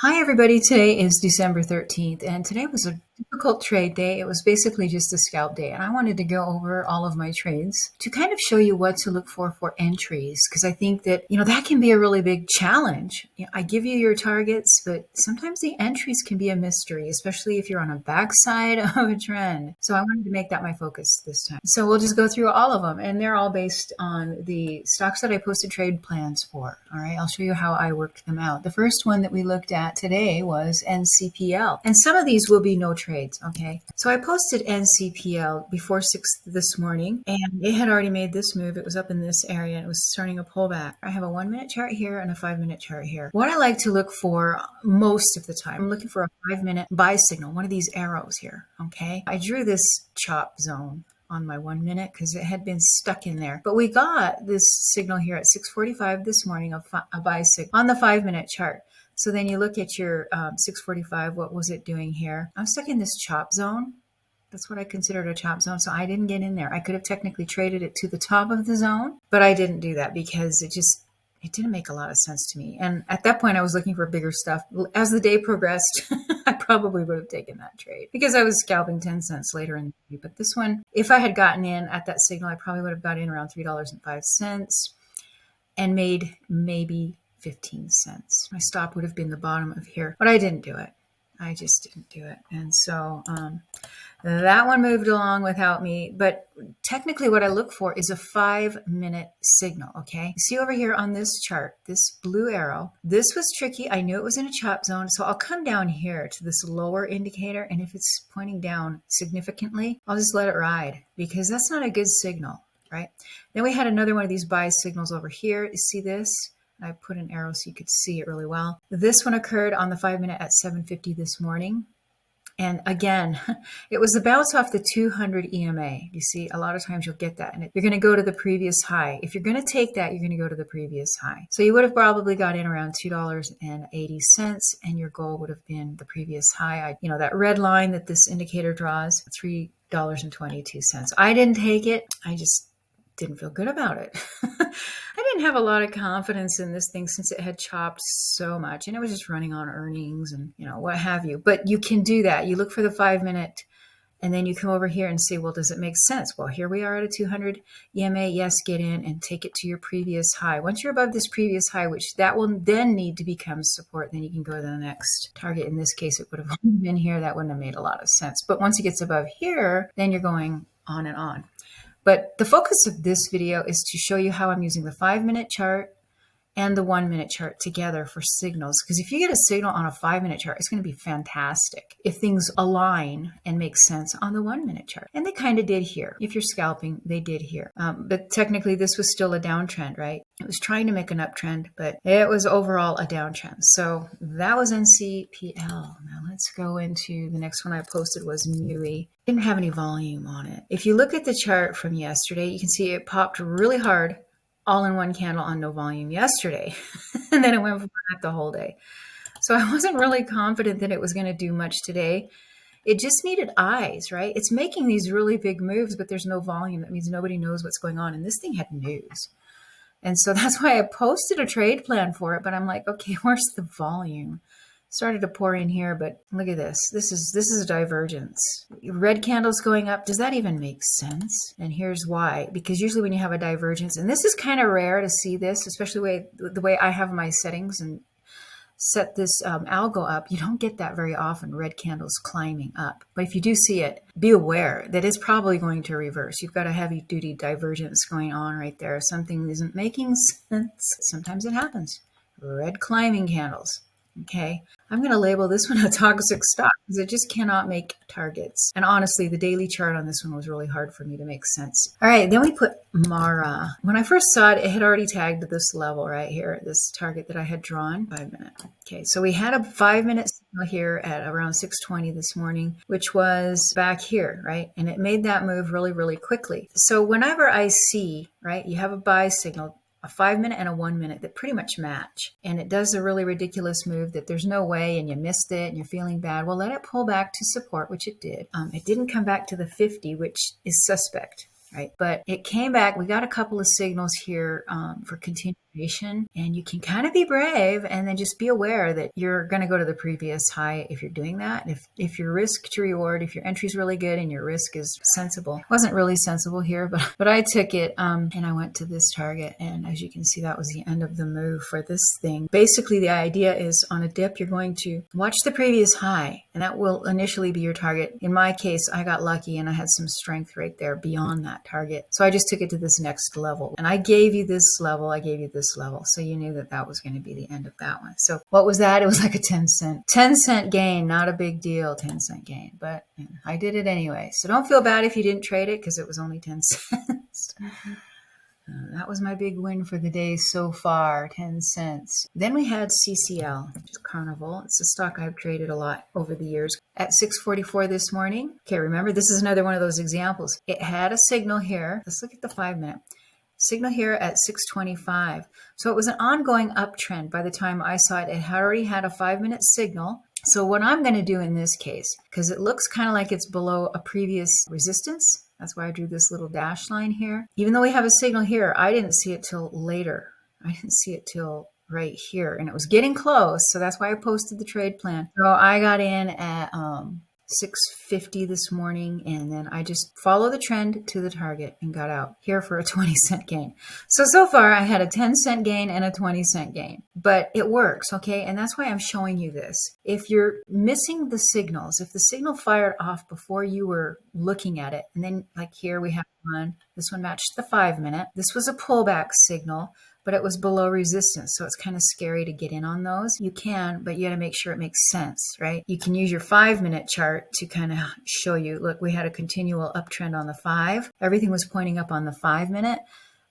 Hi, everybody. Today is December 13th, and today was a difficult trade day. It was basically just a scalp day, and I wanted to go over all of my trades to kind of show you what to look for entries, because I think that, that can be a really big challenge. I give you your targets, but sometimes the entries can be a mystery, especially if you're on a backside of a trend. So I wanted to make that my focus this time. So we'll just go through all of them, and they're all based on the stocks that I posted trade plans for. All right, I'll show you how I worked them out. The first one that we looked at today was NCPL. And some of these will be no trades, okay? So I posted NCPL before 6 this morning, and it had already made this move. It was up in this area, and it was starting a pullback. I have a 1-minute chart here and a 5-minute chart here. What I like to look for most of the time, I'm looking for a 5-minute buy signal, one of these arrows here, okay? I drew this chop zone on my 1 minute because it had been stuck in there. But we got this signal here at 6:45 this morning, a buy signal on the 5-minute chart. So then you look at your 6:45, what was it doing here? I'm stuck in this chop zone. That's what I considered a chop zone. So I didn't get in there. I could have technically traded it to the top of the zone, but I didn't do that because it didn't make a lot of sense to me. And at that point, I was looking for bigger stuff. As the day progressed, I probably would have taken that trade because I was scalping 10 cents later in the day. But this one, if I had gotten in at that signal, I probably would have got in around $3.05 and made maybe 15 cents. My stop would have been the bottom of here, but I didn't do it. I just didn't do it. And so that one moved along without me. But technically what I look for is a 5-minute signal, okay? See over here on this chart, this blue arrow, this was tricky. I knew it was in a chop zone. So I'll come down here to this lower indicator. And if it's pointing down significantly, I'll just let it ride because that's not a good signal, right? Then we had another one of these buy signals over here. You see this? I put an arrow so you could see it really well. This one occurred on the 5-minute at 7:50 this morning. And again, it was the bounce off the 200 EMA. You see, a lot of times you'll get that. And you're going to go to the previous high. If you're going to take that, you're going to go to the previous high. So you would have probably got in around $2.80, and your goal would have been the previous high. That red line that this indicator draws, $3.22. I didn't take it. I just didn't feel good about it. I didn't have a lot of confidence in this thing since it had chopped so much and it was just running on earnings and, what have you. But you can do that. You look for the 5-minute and then you come over here and say, well, does it make sense? Well, here we are at a 200 EMA. Yes, get in and take it to your previous high. Once you're above this previous high, which that will then need to become support, then you can go to the next target. In this case, it would have been here. That wouldn't have made a lot of sense. But once it gets above here, then you're going on and on. But the focus of this video is to show you how I'm using the 5-minute chart and the 1-minute chart together for signals. Because if you get a signal on a 5-minute chart, it's going to be fantastic if things align and make sense on the 1-minute chart. And they kind of did here. If you're scalping, they did here. But technically, this was still a downtrend, right? It was trying to make an uptrend, but it was overall a downtrend. So that was NCPL. Now let's go into the next one I posted was MUI. Didn't have any volume on it. If you look at the chart from yesterday, you can see it popped really hard all in one candle on no volume yesterday. And then it went flat the whole day. So I wasn't really confident that it was going to do much today. It just needed eyes, right? It's making these really big moves, but there's no volume. That means nobody knows what's going on. And this thing had news. And so that's why I posted a trade plan for it. But I'm like, okay, where's the volume? Started to pour in here, but look at this. This is a divergence. Red candles going up. Does that even make sense? And here's why. Because usually when you have a divergence, and this is kind of rare to see this, especially the way I have my settings and set this algo up, you don't get that very often, red candles climbing up. But if you do see it, be aware that it's probably going to reverse. You've got a heavy duty divergence going on right there. Something isn't making sense. Sometimes it happens. Red climbing candles. Okay, I'm going to label this one a toxic stock because it just cannot make targets. And honestly, the daily chart on this one was really hard for me to make sense. All right, then we put Mara. When I first saw it, it had already tagged this level right here, this target that I had drawn, 5-minute. Okay, so we had a 5-minute signal here at around 6:20 this morning, which was back here, right? And it made that move really, really quickly. So whenever I see, right, you have a buy signal, a 5-minute and a 1-minute that pretty much match. And it does a really ridiculous move that there's no way and you missed it and you're feeling bad. Well, let it pull back to support, which it did. It didn't come back to the 50, which is suspect, right? But it came back. We got a couple of signals here for continuing information, and you can kind of be brave and then just be aware that you're going to go to the previous high if you're doing that. If your risk to reward, if your entry is really good and your risk is sensible. It wasn't really sensible here, but I took it and I went to this target, and as you can see, that was the end of the move for this thing. Basically, the idea is on a dip, you're going to watch the previous high, and that will initially be your target. In my case, I got lucky and I had some strength right there beyond that target. So I just took it to this next level, and I gave you this level, I gave you this level. So you knew that that was going to be the end of that one. So what was that? It was like a 10 cent gain, not a big deal, 10-cent gain, but I did it anyway. So don't feel bad if you didn't trade it because it was only 10 cents. That was my big win for the day so far, 10 cents. Then we had CCL, which is Carnival. It's a stock I've traded a lot over the years. At 6:44 this morning. Okay, remember, this is another one of those examples. It had a signal here. Let's look at the 5-minute. Signal here at 6:25. So it was an ongoing uptrend. By the time I saw it, it had already had a 5-minute signal. So what I'm going to do in this case, because it looks kind of like it's below a previous resistance, that's why I drew this little dash line here. Even though we have a signal here, I didn't see it till later. I didn't see it till right here, and it was getting close. So that's why I posted the trade plan. So I got in at 6:50 this morning, and then I just followed the trend to the target and got out here for a 20-cent gain. So far I had a 10-cent gain and a 20-cent gain, but it works, okay? And that's why I'm showing you this. If you're missing the signals, if the signal fired off before you were looking at it, and then like here we have one, this one matched the 5-minute. This was a pullback signal, but it was below resistance. So it's kind of scary to get in on those. You can, but you got to make sure it makes sense, right? You can use your 5-minute chart to kind of show you, look, we had a continual uptrend on the 5. Everything was pointing up on the 5-minute.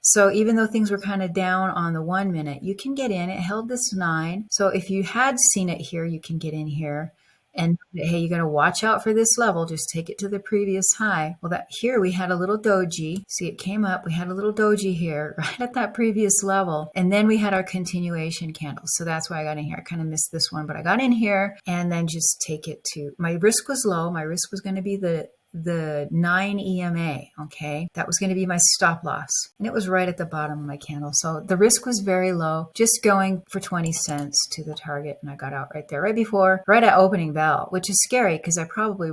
So even though things were kind of down on the 1-minute, you can get in. It held this 9. So if you had seen it here, you can get in here. And hey, you got to watch out for this level. Just take it to the previous high. Well, that here we had a little doji. See, it came up. We had a little doji here right at that previous level. And then we had our continuation candle. So that's why I got in here. I kind of missed this one, but I got in here and then just take it to, my risk was low. My risk was going to be the 9 EMA, okay? That was going to be my stop loss. And it was right at the bottom of my candle. So the risk was very low, just going for 20 cents to the target. And I got out right there, right at opening bell, which is scary because I probably,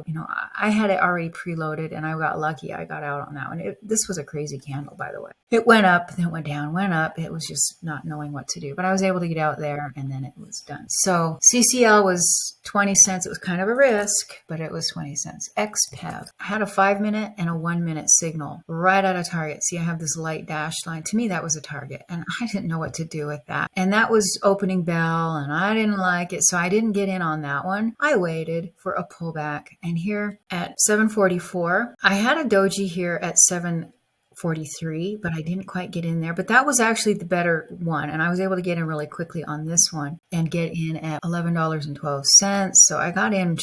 I had it already preloaded and I got lucky. I got out on that one. This was a crazy candle, by the way. It went up, then it went down, went up. It was just not knowing what to do. But I was able to get out there and then it was done. So CCL was 20 cents. It was kind of a risk, but it was 20 cents. XPEV. I had a 5-minute and a 1-minute signal right at a target. See, I have this light dash line. To me, that was a target, and I didn't know what to do with that. And that was opening bell, and I didn't like it, so I didn't get in on that one. I waited for a pullback, and here at 7:44, I had a doji here at 7:43, but I didn't quite get in there. But that was actually the better one. And I was able to get in really quickly on this one and get in at $11.12. So I got in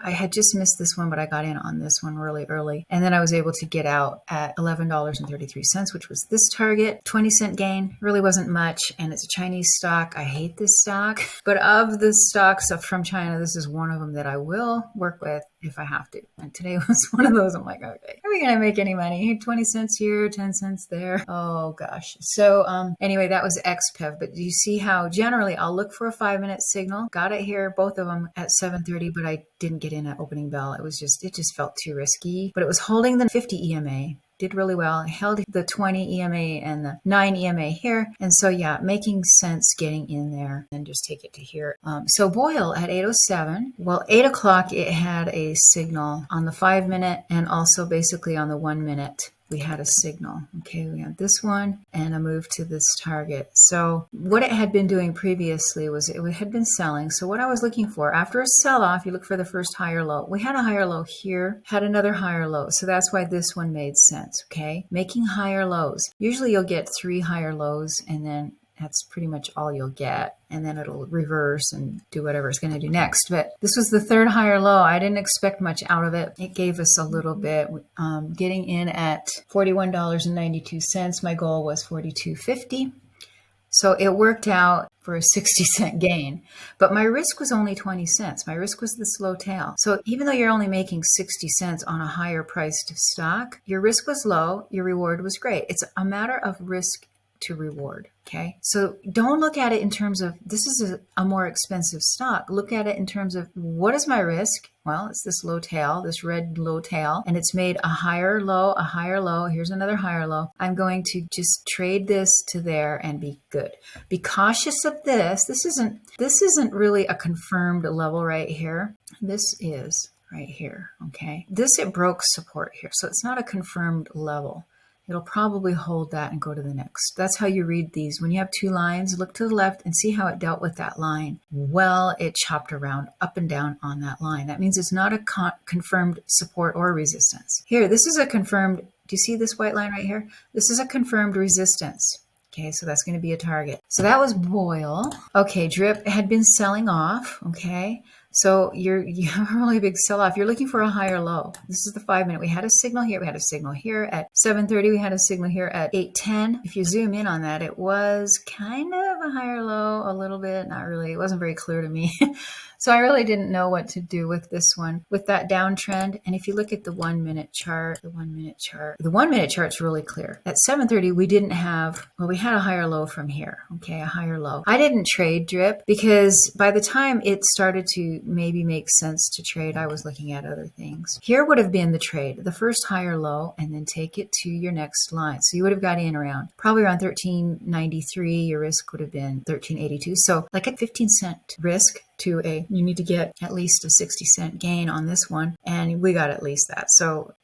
I had just missed this one, but I got in on this one really early. And then I was able to get out at $11.33, which was this target. 20-cent gain really wasn't much. And it's a Chinese stock. I hate this stock. But of the stocks from China, this is one of them that I will work with if I have to. And today was one of those. I'm like, okay, are we going to make any money? 20 cents here, 10 cents there. Oh gosh. So anyway, that was XPEV. But do you see how generally I'll look for a 5-minute signal? Got it here, both of them at 7:30, but I didn't get in at opening bell. It just felt too risky. But it was holding the 50 EMA. Did really well. I held the 20 EMA and the 9 EMA here. And so, yeah, making sense getting in there and just take it to here. So Boyle at 8:07. Well, 8 o'clock, it had a signal on the 5-minute and also basically on the 1-minute. We had a signal. Okay, we had this one and a move to this target. So what it had been doing previously was it had been selling. So what I was looking for, after a sell-off, you look for the first higher low. We had a higher low here, had another higher low. So that's why this one made sense, okay? Making higher lows. Usually you'll get 3 higher lows and then that's pretty much all you'll get. And then it'll reverse and do whatever it's going to do next. But this was the 3rd higher low. I didn't expect much out of it. It gave us a little bit. Getting in at $41.92. My goal was $42.50. So it worked out for a 60-cent gain. But my risk was only 20 cents. My risk was the slow tail. So even though you're only making 60 cents on a higher priced stock, your risk was low, your reward was great. It's a matter of risk to reward. Okay. So don't look at it in terms of this is a more expensive stock. Look at it in terms of what is my risk? Well, it's this low tail, this red low tail, and it's made a higher low, a higher low. Here's another higher low. I'm going to just trade this to there and be good. Be cautious of this. This isn't really a confirmed level right here. This is right here. Okay. This, it broke support here. So it's not a confirmed level. It'll probably hold that and go to the next. That's how you read these. When you have two lines, look to the left and see how it dealt with that line. Well, it chopped around up and down on that line. That means it's not a confirmed support or resistance. Here, this is a confirmed, do you see this white line right here? This is a confirmed resistance. Okay, so that's going to be a target. So that was Boyle. Okay, Drip had been selling off. Okay, so you have a really big sell-off. You're looking for a higher low. This is the 5-minute. We had a signal here. We had a signal here at 7:30. We had a signal here at 8:10. If you zoom in on that, it was kind of a higher low, a little bit. Not really. It wasn't very clear to me. So I really didn't know what to do with this one, with that downtrend. And if you look at the 1-minute chart, the 1-minute chart's really clear. At 7:30, we didn't have, well, we had a higher low from here. Okay, a higher low. I didn't trade Drip because by the time it started to maybe make sense to trade, I was looking at other things. Here would have been the trade, the first higher low, and then take it to your next line. So you would have got in around, probably around 13.93. Your risk would have been 13.82. So like a 15-cent risk to you need to get at least a 60-cent gain on this one. And we got at least that. So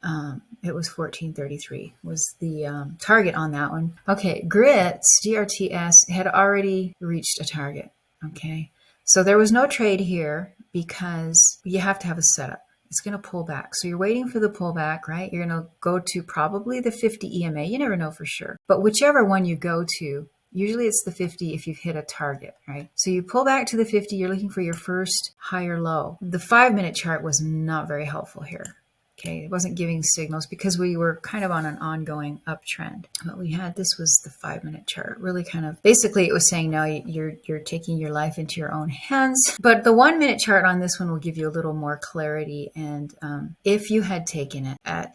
it was 14.33 was the target on that one. Okay, Grits, DRTS had already reached a target. Okay, so there was no trade here because you have to have a setup. It's going to pull back. So you're waiting for the pullback, right? You're going to go to probably the 50 EMA. You never know for sure. But whichever one you go to, usually it's the 50 if you've hit a target, right? So you pull back to the 50, you're looking for your first higher low. The 5-minute chart was not very helpful here. Okay, it wasn't giving signals because we were kind of on an ongoing uptrend. What we had, this was the 5-minute chart. Really kind of, basically it was saying, no, you're taking your life into your own hands. But the 1-minute chart on this one will give you a little more clarity. And if you had taken it at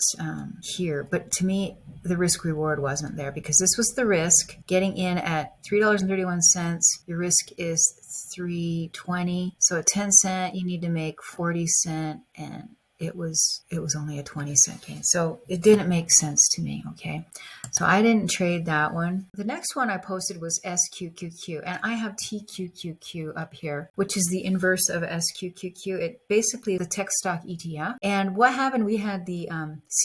here, but to me, the risk reward wasn't there because this was the risk getting in at $3.31. Your risk is $3.20. So at 10 cent, you need to make 40 cent, and it was only a 20-cent gain. So it didn't make sense to me, okay? So I didn't trade that one. The next one I posted was SQQQ, and I have TQQQ up here, which is the inverse of SQQQ. It basically the tech stock ETF. And what happened, we had the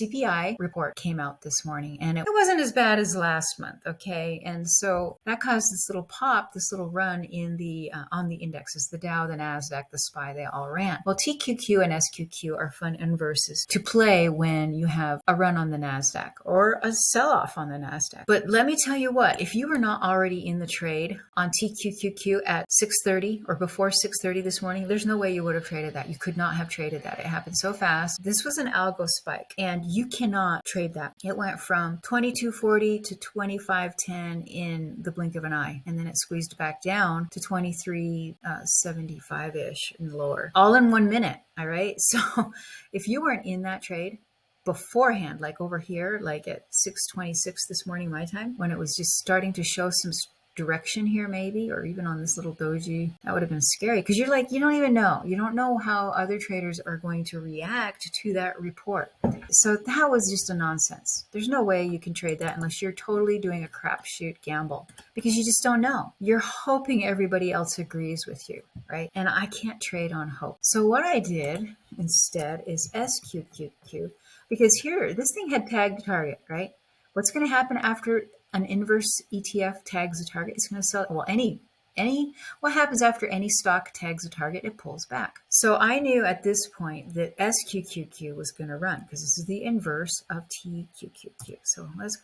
CPI report came out this morning, and it wasn't as bad as last month, okay? And so that caused this little pop, this little run in the on the indexes, the Dow, the NASDAQ, the SPY, they all ran. Well, TQQ and SQQ are fun inverses to play when you have a run on the NASDAQ or a sell-off on the NASDAQ. But let me tell you what, if you were not already in the trade on TQQQ at 6:30 or before 6:30 this morning, there's no way you would have traded that. You could not have traded that. It happened so fast. This was an algo spike, and you cannot trade that. It went from 22.40 to 25.10 in the blink of an eye, and then it squeezed back down to 23.75-ish and lower, all in 1 minute. All right. So if you weren't in that trade beforehand, like over here, like at 6:26 this morning, my time, when it was just starting to show some direction here, maybe, or even on this little doji, that would have been scary because you're like, you don't even know. You don't know how other traders are going to react to that report. So that was just a nonsense. There's no way you can trade that unless you're totally doing a crapshoot gamble because you just don't know. You're hoping everybody else agrees with you, right? And I can't trade on hope. So what I did instead is SQQQ because here, this thing had tagged target, right? What's going to happen after an inverse ETF tags a target? It's going to sell. Well, what happens after any stock tags a target? It pulls back. So I knew at this point that SQQQ was going to run because this is the inverse of TQQQ. So let's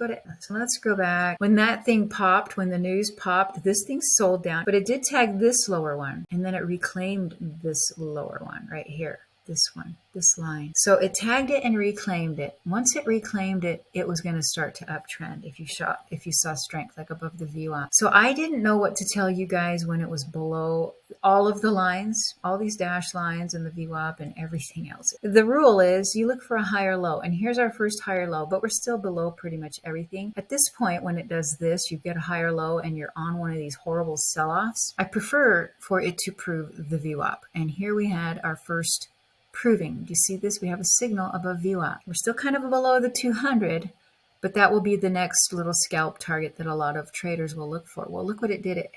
go back. When that thing popped, when the news popped, this thing sold down, but it did tag this lower one, and then it reclaimed this lower one right here. this one, this line. So it tagged it and reclaimed it. Once it reclaimed it, it was going to start to uptrend if you saw strength like above the VWAP. So I didn't know what to tell you guys when it was below all of the lines, all these dash lines and the VWAP and everything else. The rule is you look for a higher low, and here's our first higher low, but we're still below pretty much everything. At this point, when it does this, you get a higher low and you're on one of these horrible sell-offs. I prefer for it to prove the VWAP. And here we had our first proving. Do you see this? We have a signal above VWAP. We're still kind of below the 200, but that will be the next little scalp target that a lot of traders will look for. Well, look what it did. It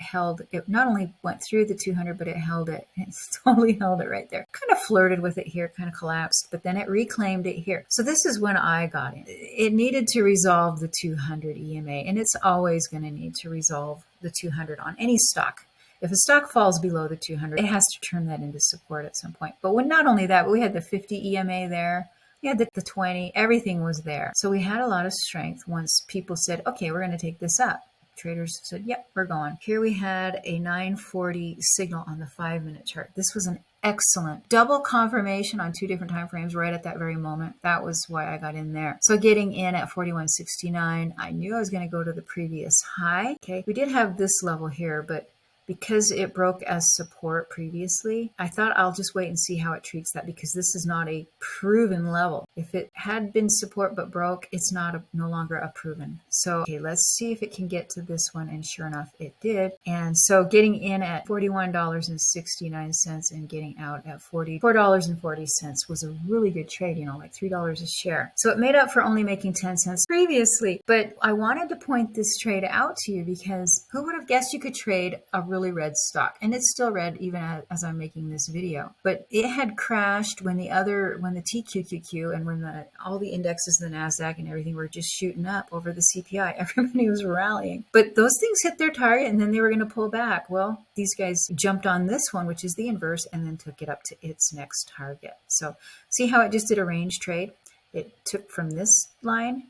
not only went through the 200, but it held it. It totally held it right there. Kind of flirted with it here, kind of collapsed, but then it reclaimed it here. So this is when I got in. It needed to resolve the 200 EMA, and it's always going to need to resolve the 200 on any stock. If a stock falls below the 200, it has to turn that into support at some point. But when not only that, but we had the 50 EMA there. We had the 20, everything was there. So we had a lot of strength once people said, okay, we're going to take this up. Traders said, yep, we're going. Here we had a 940 signal on the 5-minute chart. This was an excellent double confirmation on 2 different time frames right at that very moment. That was why I got in there. So getting in at 41.69, I knew I was going to go to the previous high. Okay, we did have this level here, but because it broke as support previously, I thought I'll just wait and see how it treats that, because this is not a proven level. If it had been support but broke, it's no longer a proven. So, okay, let's see if it can get to this one, and sure enough, it did. And so getting in at $41.69 and getting out at $44.40 was a really good trade, like $3 a share. So it made up for only making 10 cents previously. But I wanted to point this trade out to you because who would have guessed you could trade a really red stock? And it's still red even as I'm making this video. But it had crashed when the TQQQ and when all the indexes, the NASDAQ and everything were just shooting up over the CPI. Everybody was rallying. But those things hit their target and then they were going to pull back. Well, these guys jumped on this one, which is the inverse, and then took it up to its next target. So see how it just did a range trade? It took from this line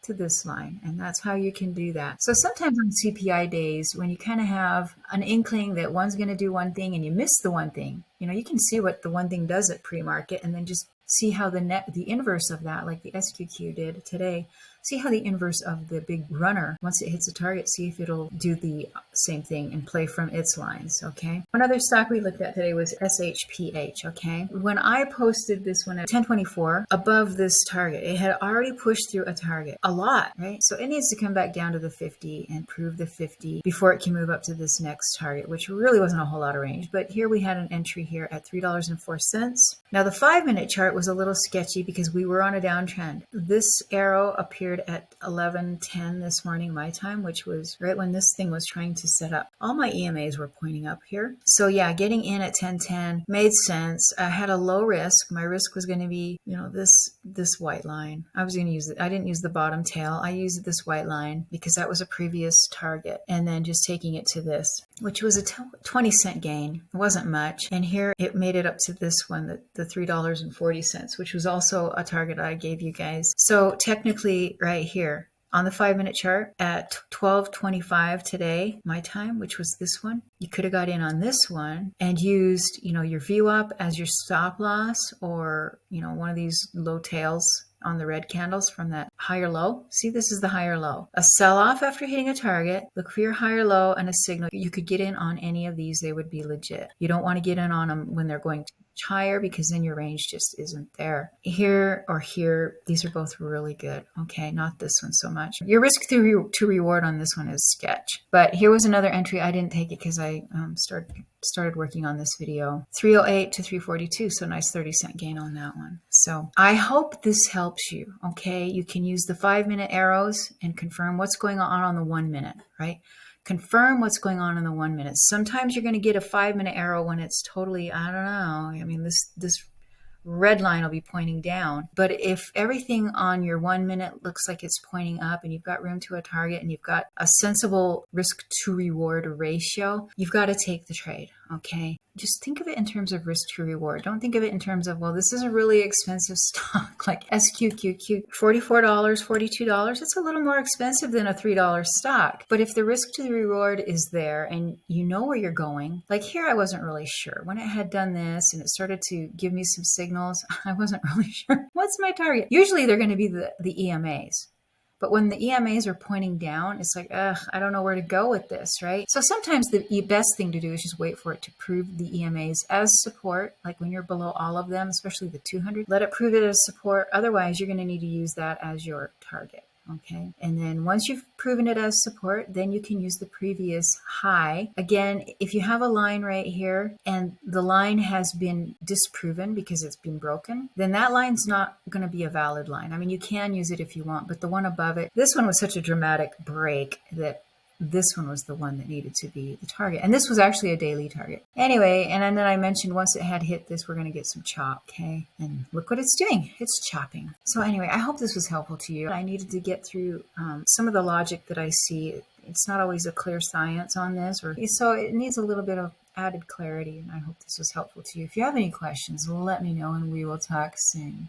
to this line, and that's how you can do that. So sometimes on CPI days, when you kind of have an inkling that one's going to do one thing and you miss the one thing, you can see what the one thing does at pre-market and then just see how the inverse of that, like the SQQ did today, see how the inverse of the big runner, once it hits a target, see if it'll do the same thing and play from its lines, okay? One other stock we looked at today was SHPH, okay? When I posted this one at 1024 above this target, it had already pushed through a target, a lot, right? So it needs to come back down to the 50 and prove the 50 before it can move up to this next target, which really wasn't a whole lot of range. But here we had an entry here at $3.04. Now the 5-minute chart was a little sketchy because we were on a downtrend. This arrow appeared at 11:10 this morning my time, which was right when this thing was trying to set up. All my EMAs were pointing up here. So yeah, getting in at 10:10 made sense. I had a low risk. My risk was going to be, this white line. I was going to use it. I didn't use the bottom tail. I used this white line because that was a previous target, and then just taking it to this, which was a 20-cent gain. It wasn't much. And here it made it up to this one, the $3.40, which was also a target I gave you guys. So technically right here on the 5-minute chart at 12:25 today, my time, which was this one, you could have got in on this one and used, your VWAP as your stop loss, or, one of these low tails on the red candles from that higher low. See, this is the higher low. A sell-off after hitting a target. Look for your higher low and a signal. You could get in on any of these. They would be legit. You don't want to get in on them when they're going higher, because then your range just isn't there. Here or here, these are both really good. Okay, not this one so much. Your risk to reward on this one is sketch. But here was another entry. I didn't take it because I started working on this video. 308 to 342, so nice 30-cent gain on that one. So I hope this helps you. Okay, you can use the 5-minute arrows and confirm what's going on the 1 minute, right? Confirm what's going on in the 1 minute. Sometimes you're going to get a 5-minute arrow when it's totally, I don't know. I mean, this red line will be pointing down. But if everything on your 1 minute looks like it's pointing up and you've got room to a target and you've got a sensible risk to reward ratio, you've got to take the trade. Okay. Just think of it in terms of risk to reward. Don't think of it in terms of, well, this is a really expensive stock like SQQQ, $44, $42. It's a little more expensive than a $3 stock. But if the risk to the reward is there and you know where you're going, like here, I wasn't really sure. When it had done this and it started to give me some signals, I wasn't really sure. What's my target? Usually they're going to be the EMAs. But when the EMAs are pointing down, it's like, ugh, I don't know where to go with this, right? So sometimes the best thing to do is just wait for it to prove the EMAs as support. Like when you're below all of them, especially the 200, let it prove it as support. Otherwise, you're going to need to use that as your target. Okay. And then once you've proven it as support, then you can use the previous high. Again, if you have a line right here and the line has been disproven because it's been broken, then that line's not going to be a valid line. I mean, you can use it if you want, but the one above it, this one was such a dramatic break that this one was the one that needed to be the target. And this was actually a daily target. Anyway, and then I mentioned once it had hit this, we're going to get some chop, okay? And look what it's doing. It's chopping. So anyway, I hope this was helpful to you. I needed to get through some of the logic that I see. It's not always a clear science on this, so it needs a little bit of added clarity, and I hope this was helpful to you. If you have any questions, let me know, and we will talk soon.